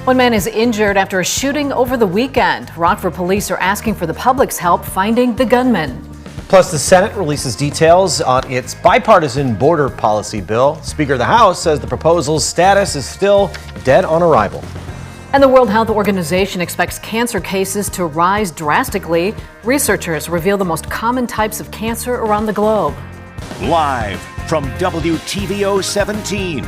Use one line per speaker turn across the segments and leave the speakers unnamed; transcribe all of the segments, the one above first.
One man is injured after a shooting over the weekend. Rockford police are asking for the public's help finding the gunman.
Plus, the Senate releases details on its bipartisan border policy bill. Speaker of the House says the proposal's status is still dead on arrival.
And the World Health Organization expects cancer cases to rise drastically. Researchers reveal the most common types of cancer around the globe.
Live from WTVO 17,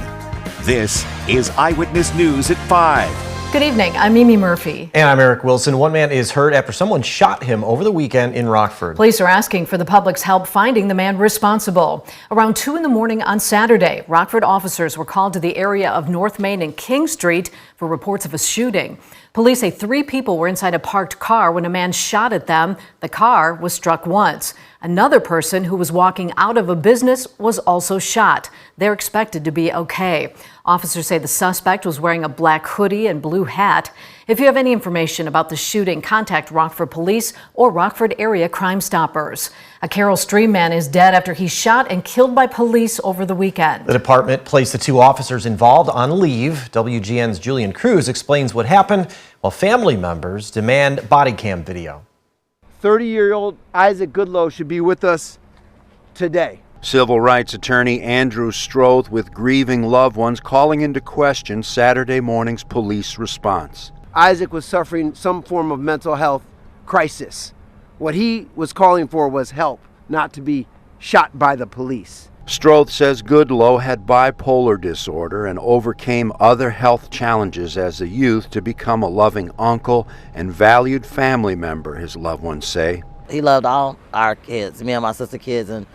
this is Eyewitness News at 5.
Good evening, I'm Mimi Murphy.
And I'm Eric Wilson. One man is hurt after someone shot him over the weekend in Rockford.
Police are asking for the public's help finding the man responsible. Around 2 in the morning on Saturday, Rockford officers were called to the area of North Main and King Street for reports of a shooting. Police say 3 people were inside a parked car when a man shot at them. The car was struck once. Another person who was walking out of a business was also shot. They're expected to be okay. Officers say the suspect was wearing a black hoodie and blue hat. If you have any information about the shooting, contact Rockford Police or Rockford Area Crime Stoppers. A Carroll Stream man is dead after he's shot and killed by police over the weekend. The department placed the 2 officers involved on leave. WGN's Julian Cruz explains what happened while family members demand body cam video.
30-year-old Isaac Goodloe should be with us today.
Civil rights attorney Andrew Stroth with grieving loved ones calling into question Saturday morning's police response.
Isaac was suffering some form of mental health crisis. What he was calling for was help, not to be shot by the police.
Stroth says Goodloe had bipolar disorder and overcame other health challenges as a youth to become a loving uncle and valued family member, his loved ones say.
He loved all our kids, me and my sister kids, and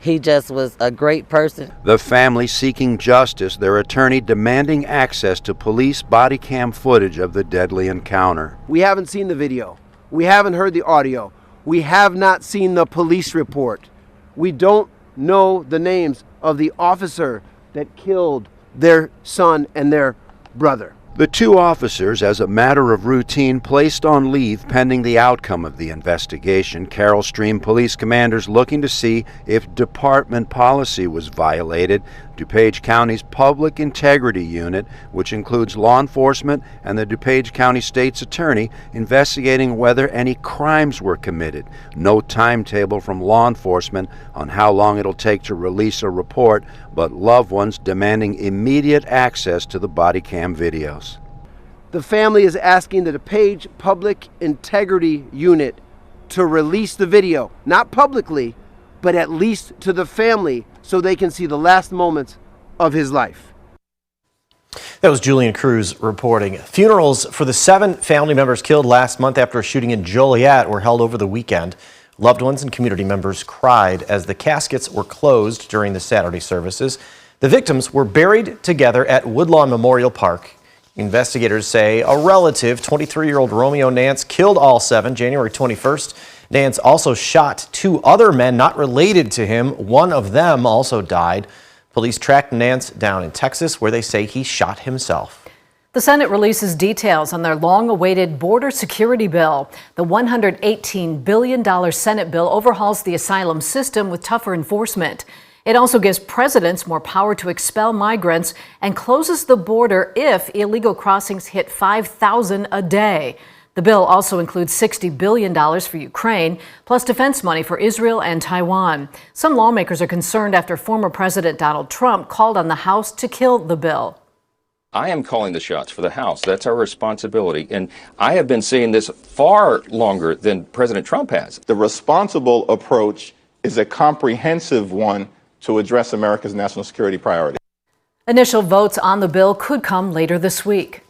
he just was a great person.
The family seeking justice, their attorney demanding access to police body cam footage of the deadly encounter.
We haven't seen the video. We haven't heard the audio. We have not seen the police report. We don't know the names of the officer that killed their son and their brother.
The 2 officers, as a matter of routine, placed on leave pending the outcome of the investigation. Carroll Stream police commanders looking to see if department policy was violated. DuPage County's Public Integrity Unit, which includes law enforcement and the DuPage County State's Attorney, investigating whether any crimes were committed. No timetable from law enforcement on how long it'll take to release a report, but loved ones demanding immediate access to the body cam videos.
The family is asking the DuPage Public Integrity Unit to release the video, not publicly, but at least to the family so they can see the last moments of his life.
That was Julian Cruz reporting. Funerals for the 7 family members killed last month after a shooting in Joliet were held over the weekend. Loved ones and community members cried as the caskets were closed during the Saturday services. The victims were buried together at Woodlawn Memorial Park. Investigators say a relative, 23-year-old Romeo Nance, killed all 7 January 21st. Nance also shot 2 other men not related to him. One of them also died. Police tracked Nance down in Texas, where they say he shot himself. The Senate releases details on their long-awaited border security bill. The $118 billion Senate bill overhauls the asylum system with tougher enforcement. It also gives presidents more power to expel migrants and closes the border if illegal crossings hit 5,000 a day. The bill also includes $60 billion for Ukraine, plus defense money for Israel and Taiwan. Some lawmakers are concerned after former President Donald Trump called on the House to kill the bill.
I am calling the shots for the House. That's our responsibility. And I have been saying this far longer than President Trump has.
The responsible approach is a comprehensive one to address America's national security priorities.
Initial votes on the bill could come later this week.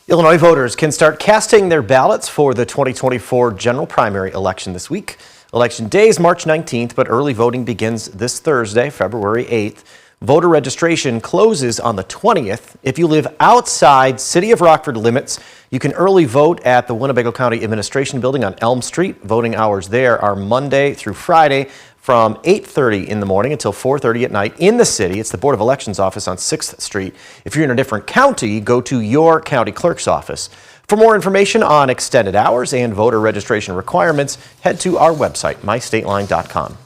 Illinois voters can start casting their ballots for the 2024 general primary election this week. Election day is March 19th, but early voting begins this Thursday, February 8th. Voter registration closes on the 20th. If you live outside City of Rockford limits, you can early vote at the Winnebago County Administration Building on Elm Street. Voting hours there are Monday through Friday from 8:30 in the morning until 4:30 at night in the city. It's the Board of Elections office on 6th Street. If you're in a different county, go to your county clerk's office. For more information on extended hours and voter registration requirements, head to our website, mystateline.com.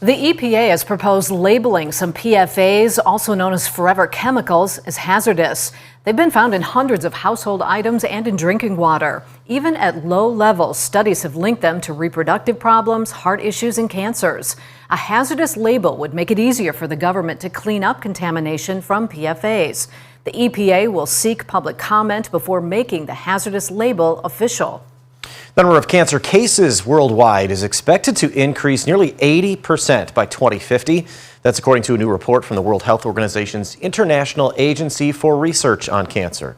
The EPA has proposed labeling some PFAs, also known as forever chemicals, as hazardous. They've been found in hundreds of household items and in drinking water. Even at low levels, studies have linked them to reproductive problems, heart issues, and cancers. A hazardous label would make it easier for the government to clean up contamination from PFAs. The EPA will seek public comment before making the hazardous label official.
The number of cancer cases worldwide is expected to increase nearly 80% by 2050. That's according to a new report from the World Health Organization's International Agency for Research on Cancer.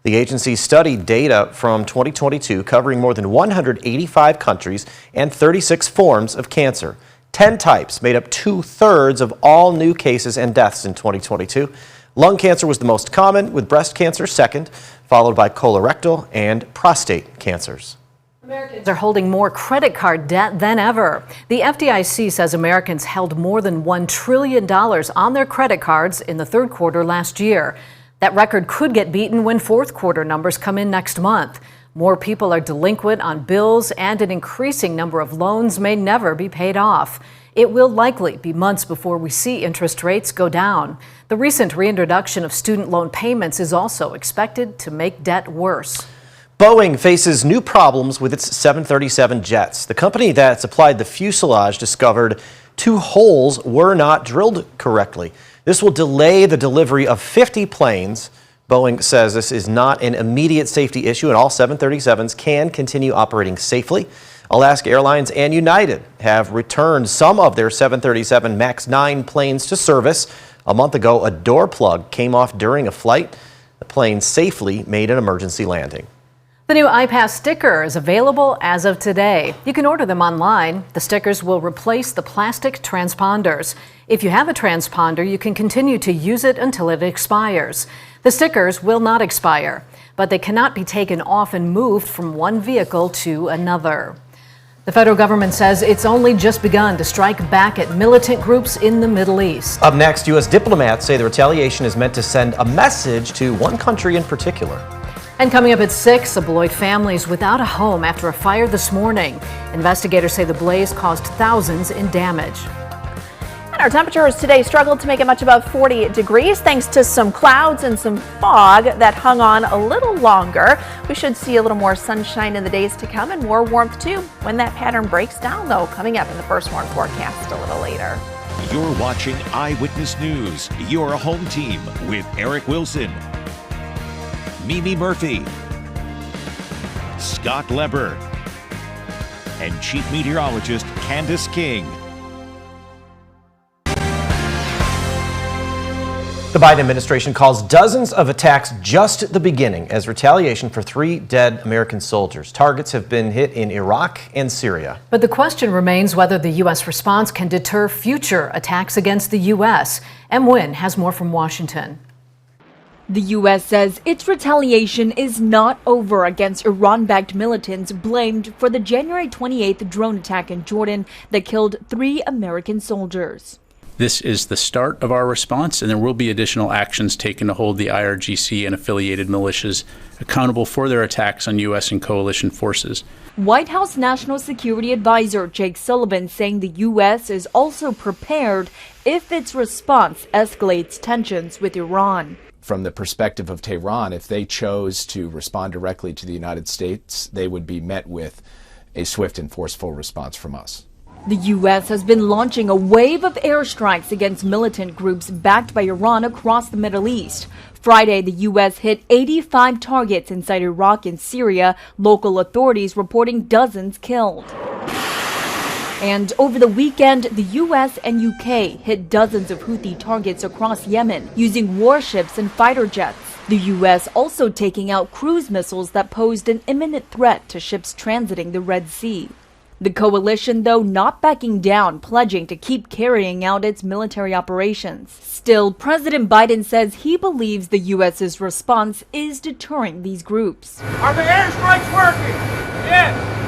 The agency studied data from 2022 covering more than 185 countries and 36 forms of cancer. 10 types made up 2/3 of all new cases and deaths in 2022. Lung cancer was the most common, with breast cancer second, followed by colorectal and prostate cancers.
Americans are holding more credit card debt than ever. The FDIC says Americans held more than $1 trillion on their credit cards in the third quarter last year. That record could get beaten when fourth quarter numbers come in next month. More people are delinquent on bills, and an increasing number of loans may never be paid off. It will likely be months before we see interest rates go down. The recent reintroduction of student loan payments is also expected to make debt worse.
Boeing faces new problems with its 737 jets. The company that supplied the fuselage discovered 2 holes were not drilled correctly. This will delay the delivery of 50 planes. Boeing says this is not an immediate safety issue and all 737s can continue operating safely. Alaska Airlines and United have returned some of their 737 MAX 9 planes to service. A month ago, a door plug came off during a flight. The plane safely made an emergency landing.
The new iPass sticker is available as of today. You can order them online. The stickers will replace the plastic transponders. If you have a transponder, you can continue to use it until it expires. The stickers will not expire, but they cannot be taken off and moved from one vehicle to another. The federal government says it's only just begun to strike back at militant groups in the Middle East.
Up next, U.S. diplomats say the retaliation is meant to send a message to one country in particular.
And coming up at 6, a Beloit family is without a home after a fire this morning. Investigators say the blaze caused thousands in damage.
And our temperatures today struggled to make it much above 40 degrees thanks to some clouds and some fog that hung on a little longer. We should see a little more sunshine in the days to come and more warmth too when that pattern breaks down, though, coming up in the first warn forecast a little later.
You're watching Eyewitness News, your home team with Eric Wilson, Mimi Murphy, Scott Leber, and Chief Meteorologist Candace King.
The Biden administration calls dozens of attacks just the beginning as retaliation for 3 dead American soldiers. Targets have been hit in Iraq and Syria.
But the question remains whether the U.S. response can deter future attacks against the U.S. M. Wynn has more from Washington.
The U.S. says its retaliation is not over against Iran-backed militants blamed for the January 28th drone attack in Jordan that killed 3 American soldiers.
This is the start of our response, and there will be additional actions taken to hold the IRGC and affiliated militias accountable for their attacks on U.S. and coalition forces.
White House National Security Advisor Jake Sullivan saying the U.S. is also prepared if its response escalates tensions with Iran.
From the perspective of Tehran, if they chose to respond directly to the United States, they would be met with a swift and forceful response from us.
The U.S. has been launching a wave of airstrikes against militant groups backed by Iran across the Middle East. Friday, the U.S. hit 85 targets inside Iraq and Syria, local authorities reporting dozens killed. And over the weekend, the U.S. and U.K. hit dozens of Houthi targets across Yemen using warships and fighter jets. The U.S. also taking out cruise missiles that posed an imminent threat to ships transiting the Red Sea. The coalition, though, not backing down, pledging to keep carrying out its military operations. Still, President Biden says he believes the U.S.'s response is deterring these groups.
Are the airstrikes working? Yes.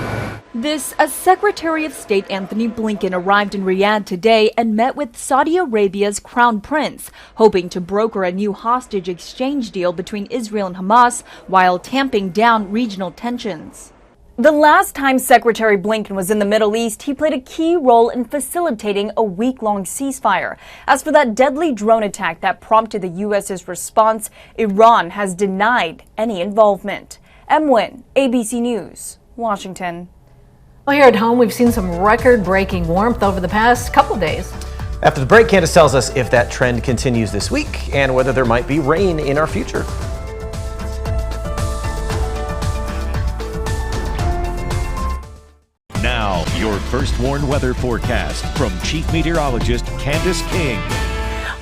This as Secretary of State Anthony Blinken arrived in Riyadh today and met with Saudi Arabia's Crown Prince, hoping to broker a new hostage exchange deal between Israel and Hamas while tamping down regional tensions. The last time Secretary Blinken was in the Middle East, he played a key role in facilitating a week-long ceasefire. As for that deadly drone attack that prompted the U.S.'s response, Iran has denied any involvement. M. Wynn, ABC News, Washington.
Well, here at home, we've seen some record-breaking warmth over the past couple days.
After the break, Candace tells us if that trend continues this week and whether there might be rain in our future.
Now, your first warned weather forecast from Chief Meteorologist Candace King.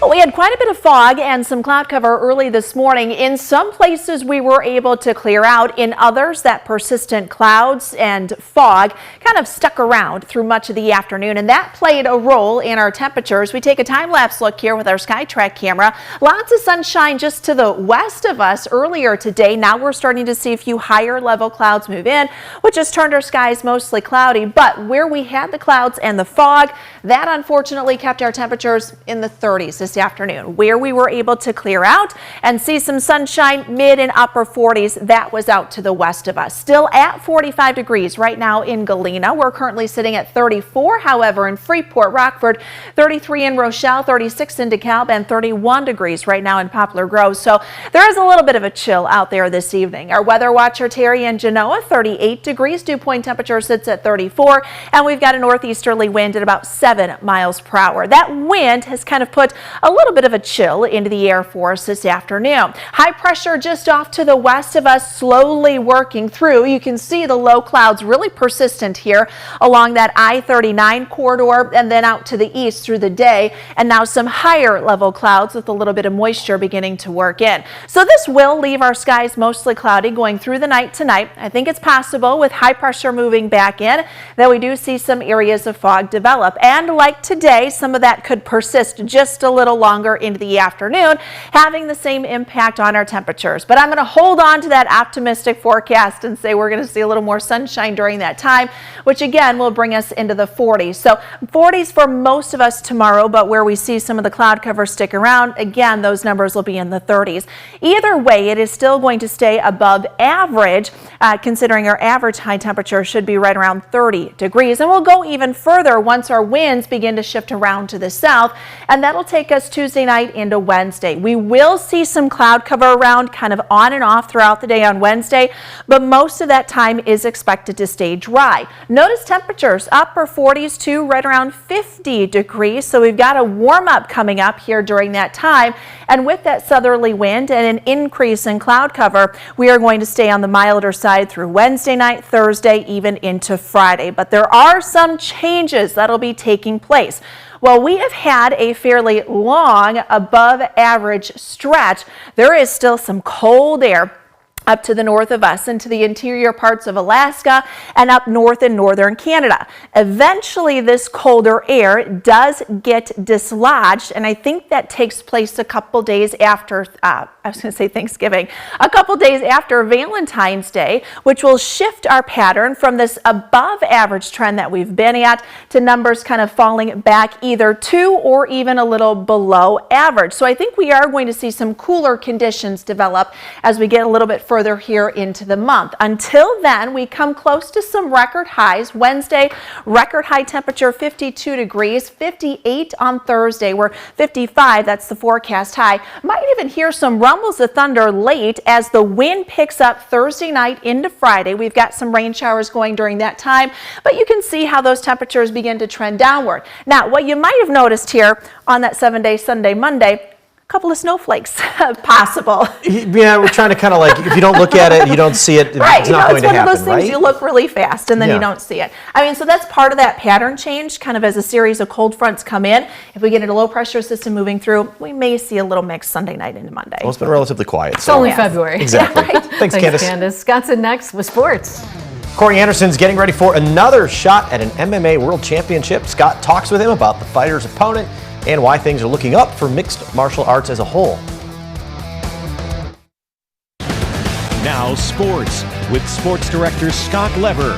Well, we had quite a bit of fog and some cloud cover early this morning. In some places we were able to clear out. In others, that persistent clouds and fog kind of stuck around through much of the afternoon, and that played a role in our temperatures. We take a time-lapse look here with our SkyTrack camera. Lots of sunshine just to the west of us earlier today. Now we're starting to see a few higher level clouds move in, which has turned our skies mostly cloudy. But where we had the clouds and the fog, that unfortunately kept our temperatures in the 30s this afternoon. Where we were able to clear out and see some sunshine, mid and upper 40s, that was out to the west of us. Still at 45 degrees right now in Galena. We're currently sitting at 34, however, in Freeport, Rockford, 33 in Rochelle, 36 in DeKalb, and 31 degrees right now in Poplar Grove. So there is a little bit of a chill out there this evening. Our weather watcher Terry in Genoa, 38 degrees. Dew point temperature sits at 34, and we've got a northeasterly wind at about 7 miles per hour. That wind has kind of put a little bit of a chill into the air for us this afternoon. High pressure just off to the west of us, slowly working through. You can see the low clouds really persistent here along that I-39 corridor and then out to the east through the day, and now some higher level clouds with a little bit of moisture beginning to work in. So this will leave our skies mostly cloudy going through the night tonight. I think it's possible with high pressure moving back in that we do see some areas of fog develop, and like today, some of that could persist just a little longer into the afternoon, having the same impact on our temperatures. But I'm going to hold on to that optimistic forecast and say we're going to see a little more sunshine during that time, which again will bring us into the 40s. So 40s for most of us tomorrow, but where we see some of the cloud cover stick around, again, those numbers will be in the 30s. Either way, it is still going to stay above average, considering our average high temperature should be right around 30 degrees. And we'll go even further once our winds begin to shift around to the south, and that'll take us Tuesday night into Wednesday. We will see some cloud cover around kind of on and off throughout the day on Wednesday, but most of that time is expected to stay dry. Notice temperatures upper 40s to right around 50 degrees. So we've got a warm up coming up here during that time. And with that southerly wind and an increase in cloud cover, we are going to stay on the milder side through Wednesday night, Thursday, even into Friday. But there are some changes that'll be taking place. Well, we have had a fairly long above average stretch. There is still some cold air up to the north of us into the interior parts of Alaska and up north in northern Canada. Eventually, this colder air does get dislodged, and I think that takes place a couple days after, I was going to say Thanksgiving, a couple days after Valentine's Day, which will shift our pattern from this above average trend that we've been at to numbers kind of falling back either to or even a little below average. So I think we are going to see some cooler conditions develop as we get a little bit further here into the month. Until then, we come close to some record highs. Wednesday, record high temperature 52 degrees, 58 on Thursday. We're 55, that's the forecast high. Might even hear some rumbles of thunder late as the wind picks up Thursday night into Friday. We've got some rain showers going during that time, but you can see how those temperatures begin to trend downward. Now, what you might have noticed here on that 7-day Sunday, Monday, couple of snowflakes possible.
Yeah, we're trying to kind of like, if you don't look at it, you don't see it,
right,
it's not going to happen, right? It's one of those things
you look really fast and then you don't see it. I mean, so that's part of that pattern change, kind of as a series of cold fronts come in. If we get a low pressure system moving through, we may see a little mix Sunday night into Monday.
Well, it's been relatively quiet.
It's only February.
Exactly.
Right.
Thanks, Candace.
Scott's in next with sports.
Corey Anderson's getting ready for another shot at an MMA World Championship. Scott talks with him about the fighter's opponent and why things are looking up for mixed martial arts as a whole.
Now sports with sports director Scott Lever.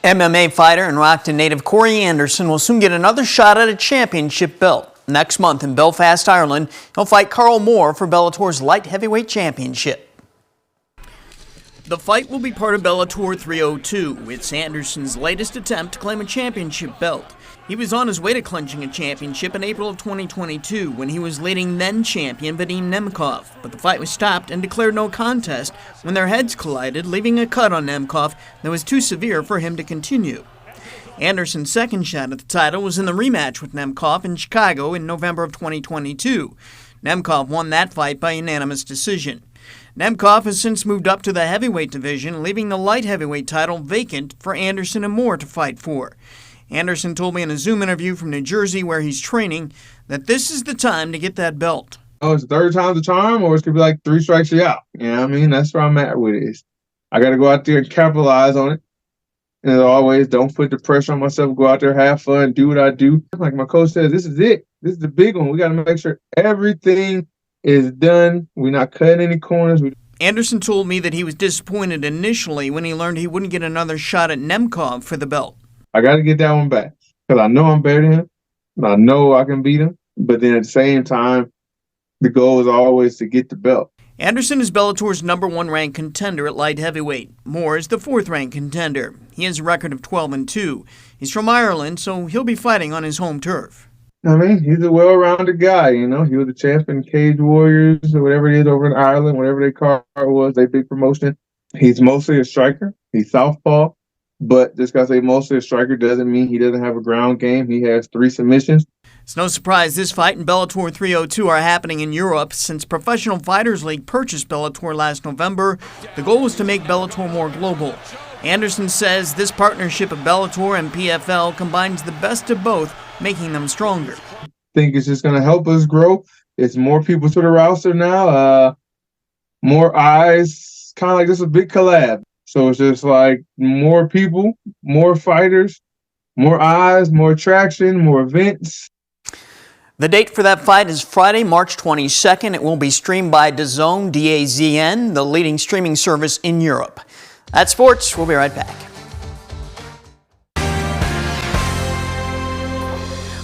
MMA fighter and Rockton native Corey Anderson will soon get another shot at a championship belt. Next month in Belfast, Ireland, he'll fight Carl Moore for Bellator's light heavyweight championship. The fight will be part of Bellator 302. It's Anderson's latest attempt to claim a championship belt. He was on his way to clinching a championship in April of 2022 when he was leading then-champion Vadim Nemkov, but the fight was stopped and declared no contest when their heads collided, leaving a cut on Nemkov that was too severe for him to continue. Anderson's second shot at the title was in the rematch with Nemkov in Chicago in November of 2022. Nemkov won that fight by unanimous decision. Nemkov has since moved up to the heavyweight division, leaving the light heavyweight title vacant for Anderson and Moore to fight for. Anderson told me in a Zoom interview from New Jersey, where he's training, that this is the time to get that belt.
Oh, it's the third time's the charm, or it's going to be like 3 strikes you out. You know what I mean? That's where I'm at with it. I got to go out there and capitalize on it. And as always, don't put the pressure on myself. Go out there, have fun, do what I do. Like my coach says, this is it. This is the big one. We got to make sure everything is done. We're not cutting any corners.
Anderson told me that he was disappointed initially when he learned he wouldn't get another shot at Nemkov for the belt.
I got to get that one back because I know I'm better than him, and I know I can beat him. But then at the same time, the goal is always to get the belt.
Anderson is Bellator's #1 ranked contender at light heavyweight. Moore is the 4th ranked contender. He has a record of 12-2. He's from Ireland, so he'll be fighting on his home turf.
I mean, he's a well-rounded guy, you know. He was a champion Cage Warriors or whatever it is over in Ireland, whatever their card was, their big promotion. He's mostly a striker. He's southpaw. But just because he's mostly a striker doesn't mean he doesn't have a ground game. He has 3 submissions.
It's no surprise this fight and Bellator 302 are happening in Europe. Since Professional Fighters League purchased Bellator last November, the goal was to make Bellator more global. Anderson says this partnership of Bellator and PFL combines the best of both, making them stronger.
I think it's just going to help us grow. It's more people to the roster now, more eyes, kind of like this is a big collab. So it's just like more people, more fighters, more eyes, more traction, more events.
The date for that fight is Friday, March 22nd. It will be streamed by DAZN, DAZN, the leading streaming service in Europe. That's sports. We'll be right back.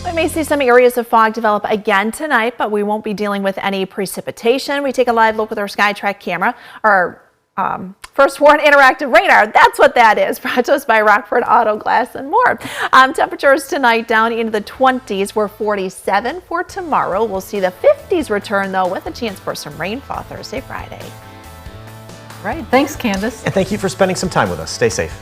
We may see some areas of fog develop again tonight, but we won't be dealing with any precipitation. We take a live look with our SkyTrack camera, our First Warn Interactive Radar. That's what that is. Brought to us by Rockford Auto Glass and more. Temperatures tonight down into the 20s. We're 47 for tomorrow. We'll see the 50s return, though, with a chance for some rainfall Thursday, Friday.
Right. Thanks, Candace.
And thank you for spending some time with us. Stay safe.